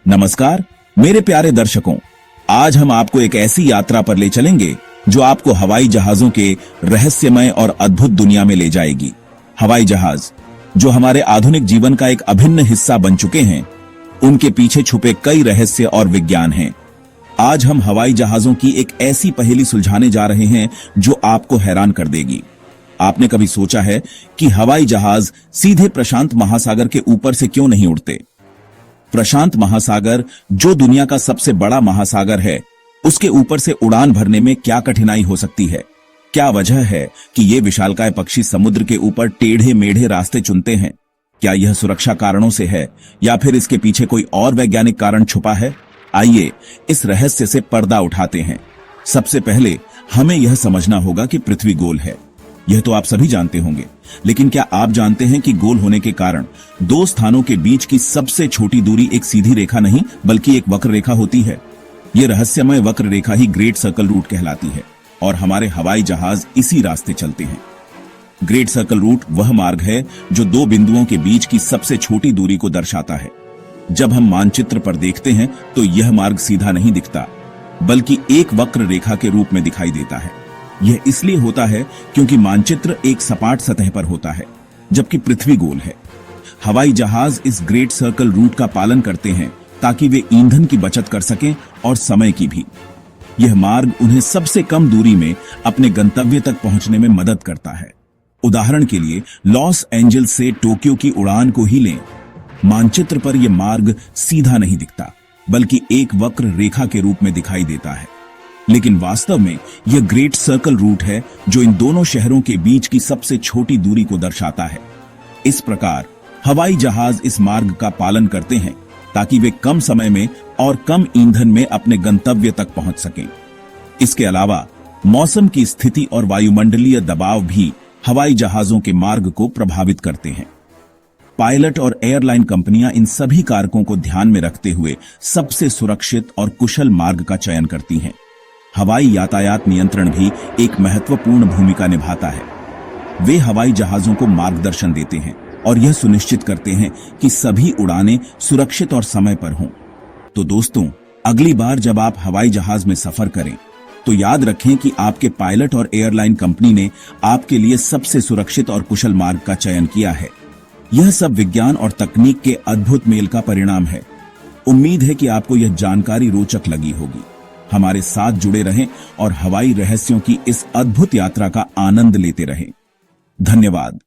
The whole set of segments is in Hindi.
नमस्कार मेरे प्यारे दर्शकों, आज हम आपको एक ऐसी यात्रा पर ले चलेंगे जो आपको हवाई जहाजों के रहस्यमय और अद्भुत दुनिया में ले जाएगी। हवाई जहाज जो हमारे आधुनिक जीवन का एक अभिन्न हिस्सा बन चुके हैं, उनके पीछे छुपे कई रहस्य और विज्ञान हैं। आज हम हवाई जहाजों की एक ऐसी पहेली सुलझाने जा रहे हैं जो आपको हैरान कर देगी। आपने कभी सोचा है कि हवाई जहाज सीधे प्रशांत महासागर के ऊपर से क्यों नहीं उड़ते? प्रशांत महासागर जो दुनिया का सबसे बड़ा महासागर है, उसके ऊपर से उड़ान भरने में क्या कठिनाई हो सकती है? क्या वजह है कि ये विशालकाय पक्षी समुद्र के ऊपर टेढ़े मेढ़े रास्ते चुनते हैं? क्या यह सुरक्षा कारणों से है या फिर इसके पीछे कोई और वैज्ञानिक कारण छुपा है? आइए इस रहस्य से पर्दा उठाते हैं। सबसे पहले हमें यह समझना होगा कि पृथ्वी गोल है। यह तो आप सभी जानते होंगे, लेकिन क्या आप जानते हैं कि गोल होने के कारण दो स्थानों के बीच की सबसे छोटी दूरी एक सीधी रेखा नहीं बल्कि एक वक्र रेखा होती है? यह रहस्यमय वक्र रेखा ही ग्रेट सर्कल रूट कहलाती है और हमारे हवाई जहाज इसी रास्ते चलते हैं। ग्रेट सर्कल रूट वह मार्ग है जो दो बिंदुओं के बीच की सबसे छोटी दूरी को दर्शाता है। जब हम मानचित्र पर देखते हैं तो यह मार्ग सीधा नहीं दिखता, बल्कि एक वक्र रेखा के रूप में दिखाई देता है। यह इसलिए होता है क्योंकि मानचित्र एक सपाट सतह पर होता है, जबकि पृथ्वी गोल है। हवाई जहाज इस ग्रेट सर्कल रूट का पालन करते हैं ताकि वे ईंधन की बचत कर सकें और समय की भी। यह मार्ग उन्हें सबसे कम दूरी में अपने गंतव्य तक पहुंचने में मदद करता है। उदाहरण के लिए लॉस एंजल्स से टोक्यो की उड़ान को ही लें। मानचित्र पर यह मार्ग सीधा नहीं दिखता, बल्कि एक वक्र रेखा के रूप में दिखाई देता है, लेकिन वास्तव में यह ग्रेट सर्कल रूट है जो इन दोनों शहरों के बीच की सबसे छोटी दूरी को दर्शाता है। इस प्रकार हवाई जहाज इस मार्ग का पालन करते हैं ताकि वे कम समय में और कम ईंधन में अपने गंतव्य तक पहुंच सकें। इसके अलावा मौसम की स्थिति और वायुमंडलीय दबाव भी हवाई जहाजों के मार्ग को प्रभावित करते हैं। पायलट और एयरलाइन कंपनियां इन सभी कारकों को ध्यान में रखते हुए सबसे सुरक्षित और कुशल मार्ग का चयन करती हैं। हवाई यातायात नियंत्रण भी एक महत्वपूर्ण भूमिका निभाता है। वे हवाई जहाजों को मार्गदर्शन देते हैं और यह सुनिश्चित करते हैं कि सभी उड़ानें सुरक्षित और समय पर हों। तो दोस्तों, अगली बार जब आप हवाई जहाज में सफर करें तो याद रखें कि आपके पायलट और एयरलाइन कंपनी ने आपके लिए सबसे सुरक्षित और कुशल मार्ग का चयन किया है। यह सब विज्ञान और तकनीक के अद्भुत मेल का परिणाम है। उम्मीद है कि आपको यह जानकारी रोचक लगी होगी। हमारे साथ जुड़े रहें और हवाई रहस्यों की इस अद्भुत यात्रा का आनंद लेते रहें। धन्यवाद।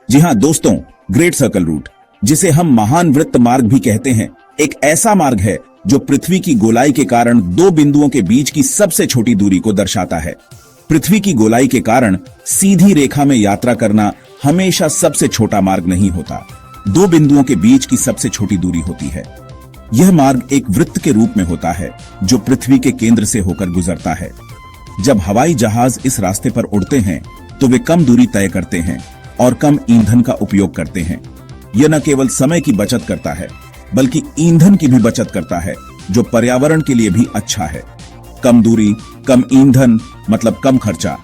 जी हां दोस्तों, ग्रेट सर्कल रूट, जिसे हम महान वृत्त मार्ग भी कहते हैं, एक ऐसा मार्ग है जो पृथ्वी की गोलाई के कारण दो बिंदुओं के बीच की सबसे छोटी दूरी को दर्शाता है। पृथ्वी की गोलाई के कारण सीधी रेखा में यात्रा करना हमेशा सबसे छोटा मार्ग नहीं होता, दो बिंदुओं के बीच की सबसे छोटी दूरी होती है। यह मार्ग एक वृत्त के रूप में होता है जो पृथ्वी के केंद्र से होकर गुजरता है। जब हवाई जहाज इस रास्ते पर उड़ते हैं तो वे कम दूरी तय करते हैं और कम ईंधन का उपयोग करते हैं। यह न केवल समय की बचत करता है, बल्कि ईंधन की भी बचत करता है, जो पर्यावरण के लिए भी अच्छा है। कम दूरी, कम ईंधन मतलब कम खर्चा।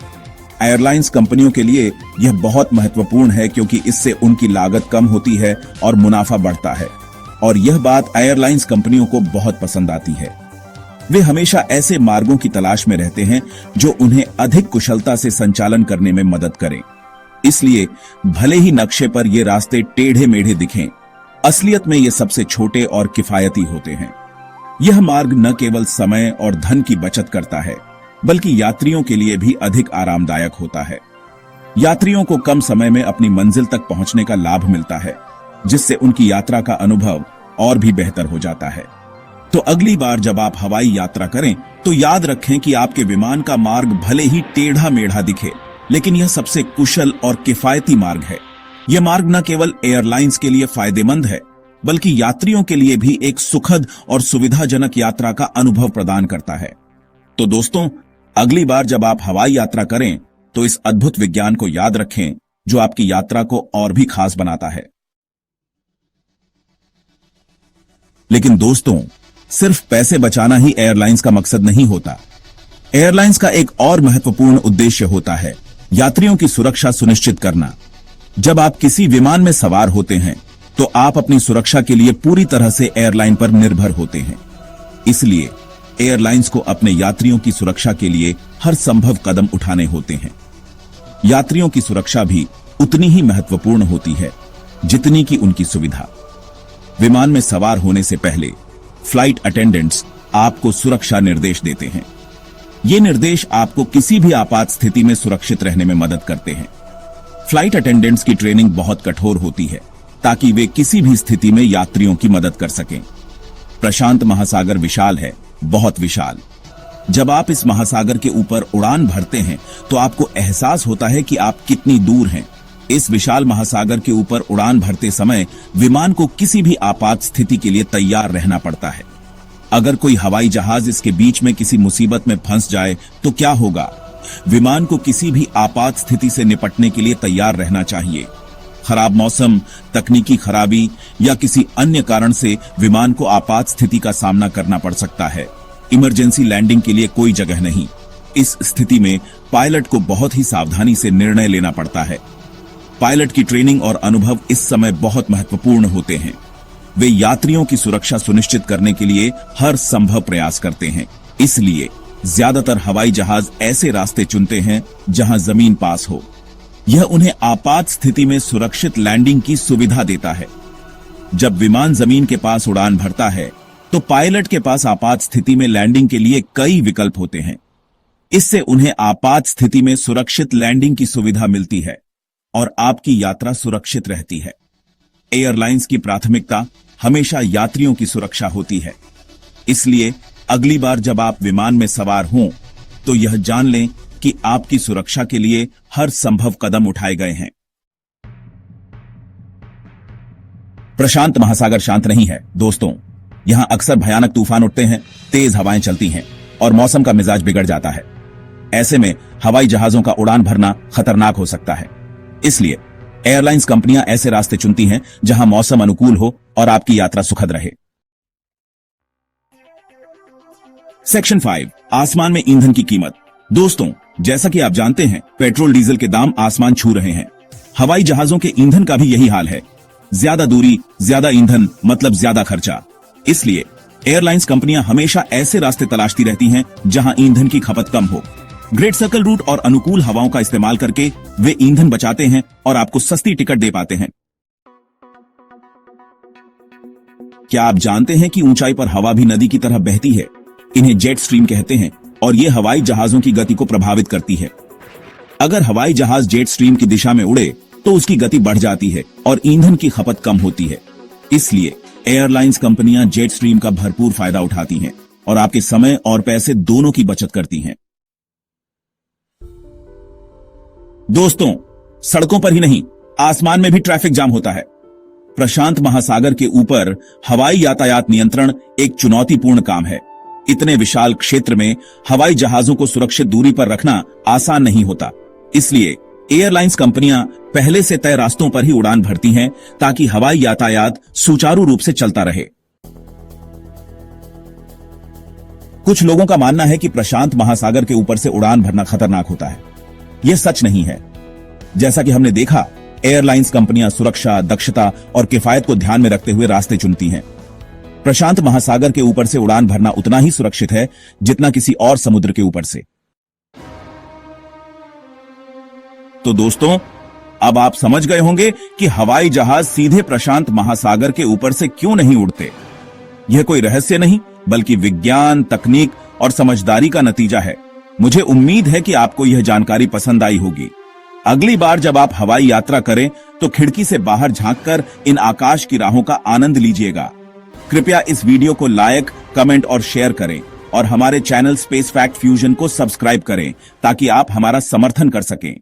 एयरलाइंस कंपनियों के लिए यह बहुत महत्वपूर्ण है क्योंकि इससे उनकी लागत कम होती है और मुनाफा बढ़ता है, और यह बात एयरलाइंस कंपनियों को बहुत पसंद आती है। वे हमेशा ऐसे मार्गों की तलाश में रहते हैं जो उन्हें अधिक कुशलता से संचालन करने में मदद करें। इसलिए भले ही नक्शे पर ये रास्ते टेढ़े मेढ़े दिखें, असलियत में ये सबसे छोटे और किफायती होते हैं। यह मार्ग न केवल समय और धन की बचत करता है, बल्कि यात्रियों के लिए भी अधिक आरामदायक होता है। यात्रियों को कम समय में अपनी मंजिल तक पहुंचने का लाभ मिलता है, जिससे उनकी यात्रा का अनुभव और भी बेहतर हो जाता है। तो अगली बार जब आप हवाई यात्रा करें तो याद रखें कि आपके विमान का मार्ग भले ही टेढ़ा मेढ़ा दिखे, लेकिन यह सबसे कुशल और किफायती मार्ग है। यह मार्ग न केवल एयरलाइंस के लिए फायदेमंद है, बल्कि यात्रियों के लिए भी एक सुखद और सुविधाजनक यात्रा का अनुभव प्रदान करता है। तो दोस्तों, अगली बार जब आप हवाई यात्रा करें तो इस अद्भुत विज्ञान को याद रखें जो आपकी यात्रा को और भी खास बनाता है। लेकिन दोस्तों, सिर्फ पैसे बचाना ही एयरलाइंस का मकसद नहीं होता। एयरलाइंस का एक और महत्वपूर्ण उद्देश्य होता है यात्रियों की सुरक्षा सुनिश्चित करना। जब आप किसी विमान में सवार होते हैं तो आप अपनी सुरक्षा के लिए पूरी तरह से एयरलाइन पर निर्भर होते हैं। इसलिए एयरलाइंस को अपने यात्रियों की सुरक्षा के लिए हर संभव कदम उठाने होते हैं। यात्रियों की सुरक्षा भी उतनी ही महत्वपूर्ण होती है जितनी कि उनकी सुविधा। विमान में सवार होने से पहले फ्लाइट अटेंडेंट्स आपको सुरक्षा निर्देश देते हैं। ये निर्देश आपको किसी भी आपात स्थिति में सुरक्षित रहने में मदद करते हैं। फ्लाइट अटेंडेंट्स की ट्रेनिंग बहुत कठोर होती है ताकि वे किसी भी स्थिति में यात्रियों की मदद कर सकें। प्रशांत महासागर विशाल है, बहुत विशाल। जब आप इस महासागर के ऊपर उड़ान भरते हैं तो आपको एहसास होता है कि आप कितनी दूर हैं। इस विशाल महासागर के ऊपर उड़ान भरते समय विमान को किसी भी आपात स्थिति के लिए तैयार रहना पड़ता है। अगर कोई हवाई जहाज इसके बीच में किसी मुसीबत में फंस जाए तो क्या होगा? विमान को किसी भी आपात स्थिति से निपटने के लिए तैयार रहना चाहिए। खराब मौसम, तकनीकी खराबी या किसी अन्य कारण से विमान को आपात स्थिति का सामना करना पड़ सकता है। इमरजेंसी लैंडिंग के लिए कोई जगह नहीं। इस स्थिति में पायलट को बहुत ही सावधानी से निर्णय लेना पड़ता है। पायलट की ट्रेनिंग और अनुभव इस समय बहुत महत्वपूर्ण होते हैं। वे यात्रियों की सुरक्षा सुनिश्चित करने के लिए हर संभव प्रयास करते हैं। इसलिए ज्यादातर हवाई जहाज ऐसे रास्ते चुनते हैं जहां जमीन पास हो। यह उन्हें आपात स्थिति में सुरक्षित लैंडिंग की सुविधा देता है। जब विमान जमीन के पास उड़ान भरता है तो पायलट के पास आपात स्थिति में लैंडिंग के लिए कई विकल्प होते हैं। इससे उन्हें आपात स्थिति में सुरक्षित लैंडिंग की सुविधा मिलती है और आपकी यात्रा सुरक्षित रहती है। एयरलाइंस की प्राथमिकता हमेशा यात्रियों की सुरक्षा होती है। इसलिए अगली बार जब आप विमान में सवार हों तो यह जान लें कि आपकी सुरक्षा के लिए हर संभव कदम उठाए गए हैं। प्रशांत महासागर शांत नहीं है दोस्तों। यहां अक्सर भयानक तूफान उठते हैं, तेज हवाएं चलती हैं और मौसम का मिजाज बिगड़ जाता है। ऐसे में हवाई जहाजों का उड़ान भरना खतरनाक हो सकता है। इसलिए एयरलाइंस कंपनियां ऐसे रास्ते चुनती हैं जहां मौसम अनुकूल हो और आपकी यात्रा सुखद रहे। सेक्शन 5, आसमान में ईंधन की कीमत। दोस्तों, जैसा कि आप जानते हैं, पेट्रोल डीजल के दाम आसमान छू रहे हैं। हवाई जहाजों के ईंधन का भी यही हाल है। ज्यादा दूरी, ज्यादा ईंधन मतलब ज्यादा खर्चा। इसलिए एयरलाइंस कंपनियां हमेशा ऐसे रास्ते तलाशती रहती हैं जहां ईंधन की खपत कम हो। ग्रेट सर्कल रूट और अनुकूल हवाओं का इस्तेमाल करके वे ईंधन बचाते हैं और आपको सस्ती टिकट दे पाते हैं। क्या आप जानते हैं कि ऊंचाई पर हवा भी नदी की तरह बहती है? इन्हें जेट स्ट्रीम कहते हैं और ये हवाई जहाजों की गति को प्रभावित करती है। अगर हवाई जहाज जेट स्ट्रीम की दिशा में उड़े तो उसकी गति बढ़ जाती है और ईंधन की खपत कम होती है। इसलिए एयरलाइंस कंपनियां जेट स्ट्रीम का भरपूर फायदा उठाती हैं और आपके समय और पैसे दोनों की बचत करती हैं। दोस्तों, सड़कों पर ही नहीं, आसमान में भी ट्रैफिक जाम होता है। प्रशांत महासागर के ऊपर हवाई यातायात नियंत्रण एक चुनौतीपूर्ण काम है। इतने विशाल क्षेत्र में हवाई जहाजों को सुरक्षित दूरी पर रखना आसान नहीं होता। इसलिए एयरलाइंस कंपनियां पहले से तय रास्तों पर ही उड़ान भरती हैं ताकि हवाई यातायात सुचारू रूप से चलता रहे। कुछ लोगों का मानना है कि प्रशांत महासागर के ऊपर से उड़ान भरना खतरनाक होता है। यह सच नहीं है। जैसा कि हमने देखा, एयरलाइंस कंपनियां सुरक्षा, दक्षता और किफायत को ध्यान में रखते हुए रास्ते चुनती हैं। प्रशांत महासागर के ऊपर से उड़ान भरना उतना ही सुरक्षित है जितना किसी और समुद्र के ऊपर से। तो दोस्तों, अब आप समझ गए होंगे कि हवाई जहाज सीधे प्रशांत महासागर के ऊपर से क्यों नहीं उड़ते। यह कोई रहस्य नहीं, बल्कि विज्ञान, तकनीक और समझदारी का नतीजा है। मुझे उम्मीद है कि आपको यह जानकारी पसंद आई होगी। अगली बार जब आप हवाई यात्रा करें तो खिड़की से बाहर झांककर इन आकाश की राहों का आनंद लीजिएगा। कृपया इस वीडियो को लाइक, कमेंट और शेयर करें और हमारे चैनल स्पेस फैक्ट फ्यूजन को सब्सक्राइब करें ताकि आप हमारा समर्थन कर सकें।